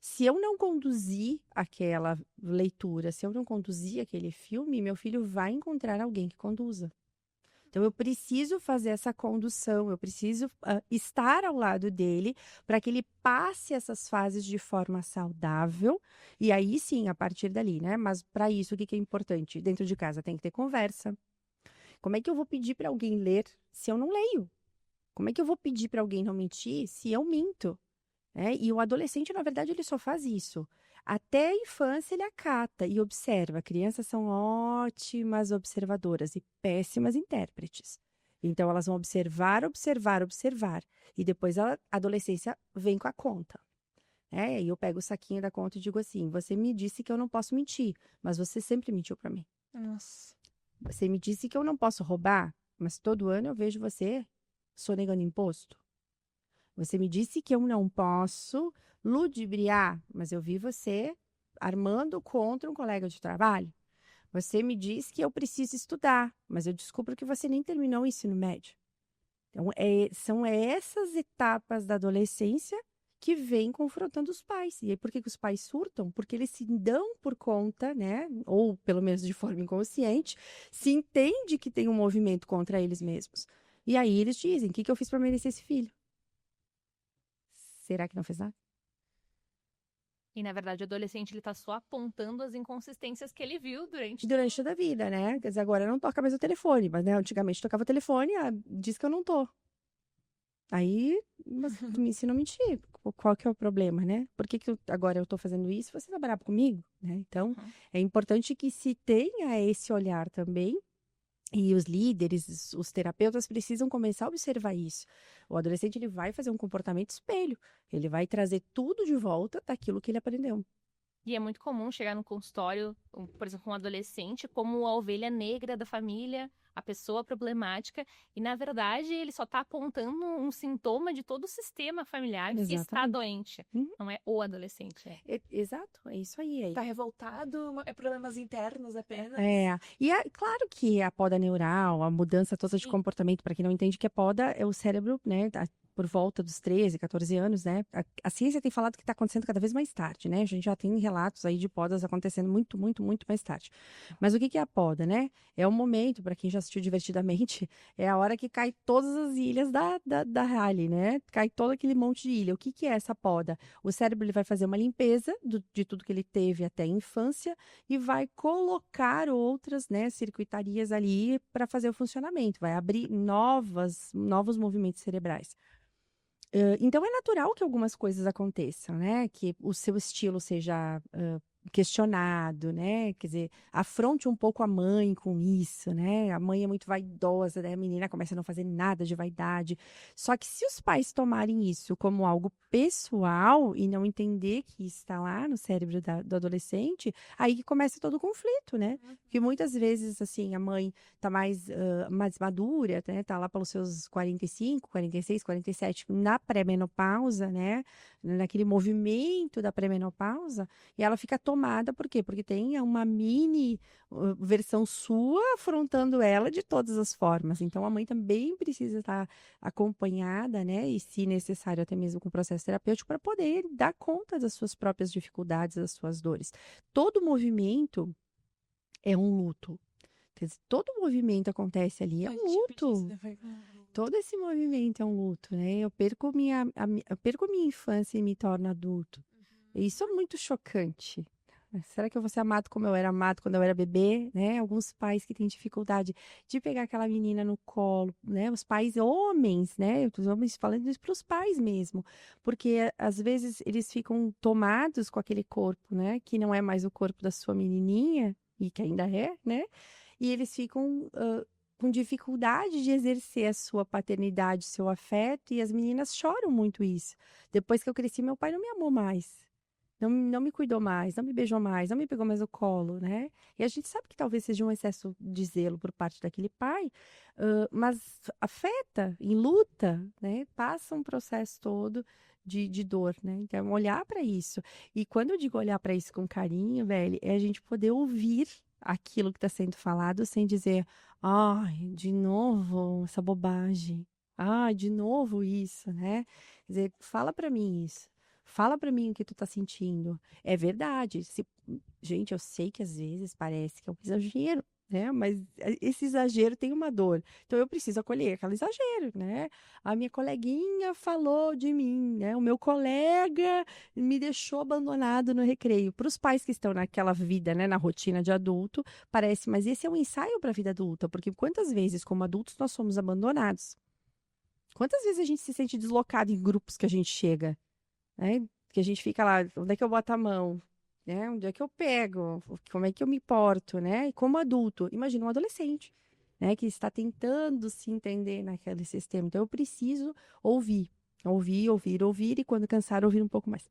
Se eu não conduzir aquela leitura, se eu não conduzir aquele filme, meu filho vai encontrar alguém que conduza. Então, eu preciso fazer essa condução, eu preciso estar ao lado dele para que ele passe essas fases de forma saudável. E aí sim, a partir dali, né? Mas para isso, o que que é importante? Dentro de casa tem que ter conversa. Como é que eu vou pedir para alguém ler se eu não leio? Como é que eu vou pedir para alguém não mentir se eu minto? E o adolescente, na verdade, ele só faz isso. Até a infância ele acata e observa. Crianças são ótimas observadoras e péssimas intérpretes. Então, elas vão observar, observar, observar. E depois a adolescência vem com a conta. E eu pego o saquinho da conta e digo assim: você me disse que eu não posso mentir, mas você sempre mentiu para mim. Nossa. Você me disse que eu não posso roubar, mas todo ano eu vejo você sonegando imposto. Você me disse que eu não posso ludibriar, mas eu vi você armando contra um colega de trabalho. Você me diz que eu preciso estudar, mas eu descubro que você nem terminou o ensino médio. Então, são essas etapas da adolescência que vêm confrontando os pais. E aí, por que que os pais surtam? Porque eles se dão por conta, né? Ou pelo menos de forma inconsciente, se entende que tem um movimento contra eles mesmos. E aí eles dizem: o que que eu fiz para merecer esse filho? Será que não fez nada? E na verdade, o adolescente ele tá só apontando as inconsistências que ele viu durante. Durante toda a vida, né? Quer dizer, agora não toca mais o telefone, mas né, antigamente tocava o telefone, diz que eu não tô. Aí, mas tu me ensina a mentir. Qual que é o problema, né? Por que que agora eu tô fazendo isso? Você tá bravo comigo, né? Então, Uhum. é importante que se tenha esse olhar também. E os líderes, os terapeutas precisam começar a observar isso. O adolescente ele vai fazer um comportamento espelho. Ele vai trazer tudo de volta daquilo que ele aprendeu. E é muito comum chegar no consultório, por exemplo, um adolescente, como a ovelha negra da família, a pessoa problemática, e na verdade ele só está apontando um sintoma de todo o sistema familiar que está Exatamente. doente. Uhum. Não é o adolescente. Exato, é isso aí. Tá revoltado, é problemas internos apenas. E é claro que a poda neural, a mudança toda de Sim. comportamento, para quem não entende que a poda é o cérebro, né, por volta dos 13, 14 anos, né? A ciência tem falado que está acontecendo cada vez mais tarde, né? A gente já tem relatos aí de podas acontecendo muito, muito, muito mais tarde. Mas o que que é a poda, né? É o momento, para quem já assistiu Divertidamente, é a hora que cai todas as ilhas da Raleigh, né? Cai todo aquele monte de ilha. O que que é essa poda? O cérebro ele vai fazer uma limpeza de tudo que ele teve até a infância e vai colocar outras, né, circuitarias ali para fazer o funcionamento, vai abrir novos movimentos cerebrais. Então é natural que algumas coisas aconteçam, né? Que o seu estilo seja questionado, né? Quer dizer, afronte um pouco a mãe com isso, né? A mãe é muito vaidosa, né? A menina começa a não fazer nada de vaidade. Só que se os pais tomarem isso como algo pessoal e não entender que está lá no cérebro do adolescente, aí que começa todo o conflito, né? Porque muitas vezes, assim, a mãe tá mais madura, né? Tá lá pelos seus 45, 46, 47, na pré-menopausa, né? Naquele movimento da pré-menopausa, e ela fica tomada, por quê? Porque tem uma mini versão sua afrontando ela de todas as formas. Então, a mãe também precisa estar acompanhada, né? E, se necessário, até mesmo com o processo terapêutico, para poder dar conta das suas próprias dificuldades, das suas dores. Todo movimento é um luto. Quer dizer, todo movimento acontece ali, é A um gente luto. precisa. Todo esse movimento é um luto, né? Eu perco a minha infância e me torno adulto. E isso é muito chocante. Será que eu vou ser amado como eu era amado quando eu era bebê, né? Alguns pais que têm dificuldade de pegar aquela menina no colo, né? Os pais homens, né? Os homens falando isso para os pais mesmo, porque às vezes eles ficam tomados com aquele corpo, né? Que não é mais o corpo da sua menininha e que ainda é, né? E eles ficam com dificuldade de exercer a sua paternidade, seu afeto, e as meninas choram muito isso. Depois que eu cresci, meu pai não me amou mais. Não me cuidou mais, não me beijou mais, não me pegou mais no colo, né? E a gente sabe que talvez seja um excesso de zelo por parte daquele pai, mas afeta, enluta, né? Passa um processo todo de dor, né? Então, olhar para isso. E quando eu digo olhar para isso com carinho, velho, é a gente poder ouvir aquilo que está sendo falado sem dizer, ai, de novo essa bobagem. Ah, de novo isso, né? Quer dizer, fala para mim isso. Fala pra mim o que tu tá sentindo. É verdade. Gente, eu sei que às vezes parece que é um exagero, né? Mas esse exagero tem uma dor. Então eu preciso acolher aquele exagero, né? A minha coleguinha falou de mim, né? O meu colega me deixou abandonado no recreio. Para os pais que estão naquela vida, né, na rotina de adulto, parece, mas esse é um ensaio para a vida adulta, porque quantas vezes, como adultos, nós somos abandonados? Quantas vezes a gente se sente deslocado em grupos que a gente chega, né? Que a gente fica lá, onde é que eu boto a mão? Né? Onde é que eu pego? Como é que eu me porto, né? E como adulto, imagina um adolescente, né? Que está tentando se entender naquele sistema. Então, eu preciso ouvir, ouvir, ouvir, ouvir, e quando cansar, ouvir um pouco mais.